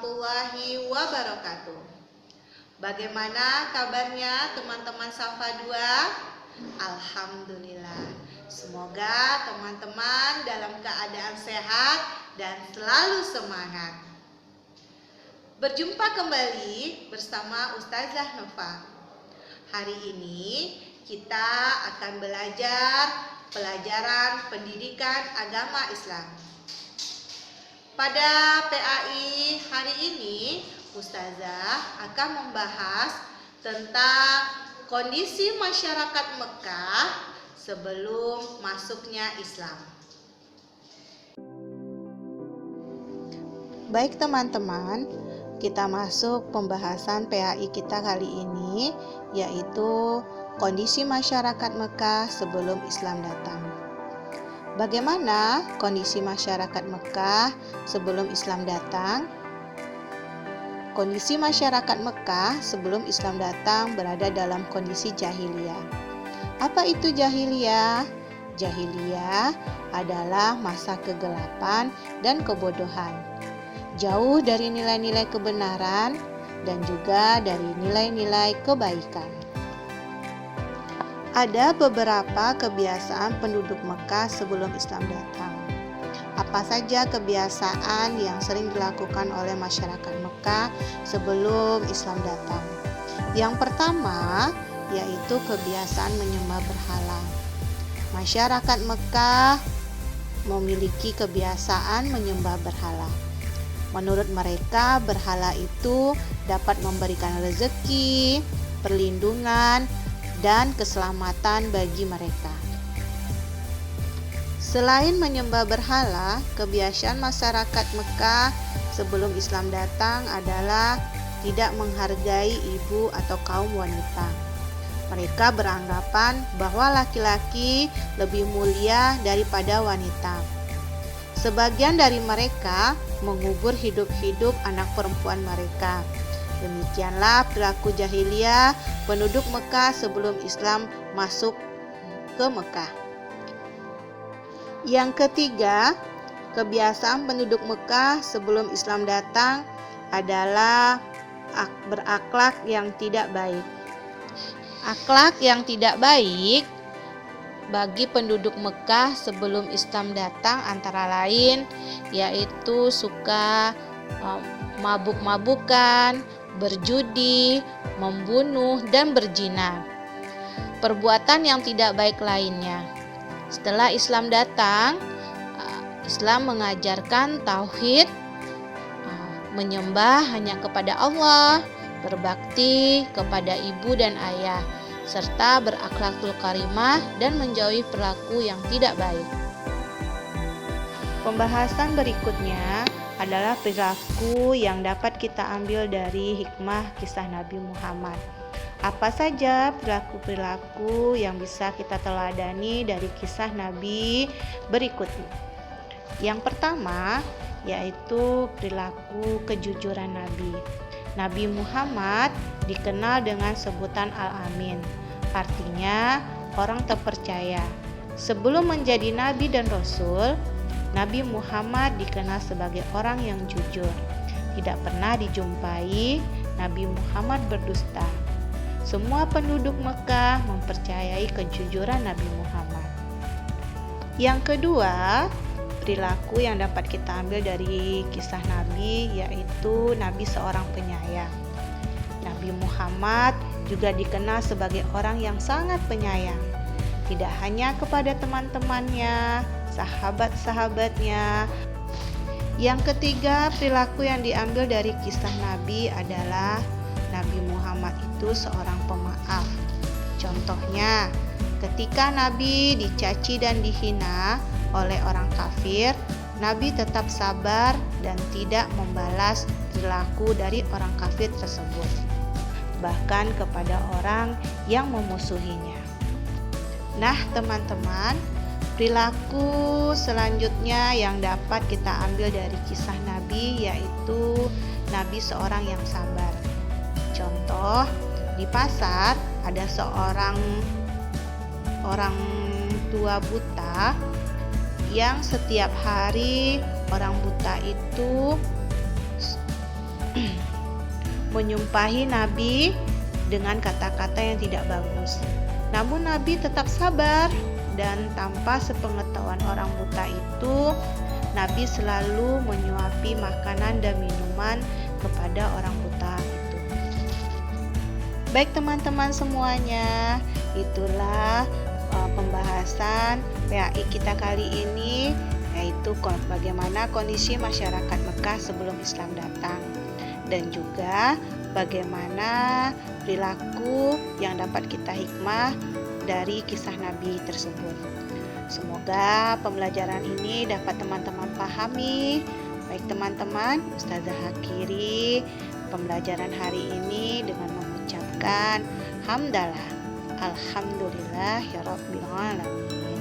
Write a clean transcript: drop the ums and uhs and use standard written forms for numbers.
warahmatullahi wabarakatuh. Bagaimana kabarnya teman-teman Safa 2? Alhamdulillah. Semoga teman-teman dalam keadaan sehat dan selalu semangat. Berjumpa kembali bersama Ustazah Nova. Hari ini kita akan belajar pelajaran pendidikan agama Islam. Pada PAI hari ini, Ustazah akan membahas tentang kondisi masyarakat Mekah sebelum masuknya Islam. Baik teman-teman, kita masuk pembahasan PAI kita kali ini, yaitu kondisi masyarakat Mekah sebelum Islam datang. Bagaimana kondisi masyarakat Mekah sebelum Islam datang? Kondisi masyarakat Mekah sebelum Islam datang berada dalam kondisi jahiliyah. Apa itu jahiliyah? Jahiliyah adalah masa kegelapan dan kebodohan. Jauh dari nilai-nilai kebenaran dan juga dari nilai-nilai kebaikan. Ada beberapa kebiasaan penduduk Mekah sebelum Islam datang. Apa saja kebiasaan yang sering dilakukan oleh masyarakat Mekah sebelum Islam datang? Yang pertama, yaitu kebiasaan menyembah berhala. Masyarakat Mekah memiliki kebiasaan menyembah berhala. Menurut mereka, berhala itu dapat memberikan rezeki, perlindungan, dan keselamatan bagi mereka. Selain menyembah berhala, kebiasaan masyarakat Mekah sebelum Islam datang adalah tidak menghargai ibu atau kaum wanita. Mereka beranggapan bahwa laki-laki lebih mulia daripada wanita. Sebagian dari mereka mengubur hidup-hidup anak perempuan mereka. Demikianlah perilaku jahiliyah penduduk Mekah sebelum Islam masuk ke Mekah. Yang ketiga, kebiasaan penduduk Mekah sebelum Islam datang adalah berakhlak yang tidak baik. Akhlak yang tidak baik bagi penduduk Mekah sebelum Islam datang antara lain yaitu suka mabuk-mabukan, berjudi, membunuh, dan berzina. Perbuatan yang tidak baik lainnya. Setelah Islam datang, Islam mengajarkan tauhid, menyembah hanya kepada Allah, berbakti kepada ibu dan ayah, serta berakhlakul karimah dan menjauhi perilaku yang tidak baik. Pembahasan berikutnya adalah perilaku yang dapat kita ambil dari hikmah kisah Nabi Muhammad. Apa saja perilaku-perilaku yang bisa kita teladani dari kisah Nabi berikut? Yang pertama yaitu perilaku kejujuran Nabi. Nabi Muhammad dikenal dengan sebutan Al-Amin, artinya orang terpercaya. Sebelum menjadi Nabi dan Rasul, Nabi Muhammad dikenal sebagai orang yang jujur. Tidak pernah dijumpai Nabi Muhammad berdusta. Semua penduduk Mekah mempercayai kejujuran Nabi Muhammad. Yang kedua, perilaku yang dapat kita ambil dari kisah Nabi yaitu Nabi seorang penyayang. Nabi Muhammad juga dikenal sebagai orang yang sangat penyayang. Tidak hanya kepada teman-temannya, sahabat-sahabatnya. Yang ketiga, perilaku yang diambil dari kisah Nabi adalah Nabi Muhammad itu seorang pemaaf. Contohnya, ketika Nabi dicaci dan dihina oleh orang kafir, Nabi tetap sabar dan tidak membalas perilaku dari orang kafir tersebut, bahkan kepada orang yang memusuhinya. Nah, teman-teman, perilaku selanjutnya yang dapat kita ambil dari kisah Nabi yaitu Nabi seorang yang sabar. Contoh, di pasar ada seorang orang tua buta yang setiap hari orang buta itu menyumpahi Nabi dengan kata-kata yang tidak bagus. Namun Nabi tetap sabar, dan tanpa sepengetahuan orang buta itu, Nabi selalu menyuapi makanan dan minuman kepada orang buta itu. Baik teman-teman semuanya, itulah pembahasan PAI kita kali ini, yaitu bagaimana kondisi masyarakat Mekah sebelum Islam datang, dan juga bagaimana perilaku yang dapat kita hikmah dari kisah Nabi tersebut. Semoga pembelajaran ini dapat teman-teman pahami. Baik teman-teman, Ustazah akhiri pembelajaran hari ini dengan mengucapkan hamdalah, alhamdulillahirabbil alamin.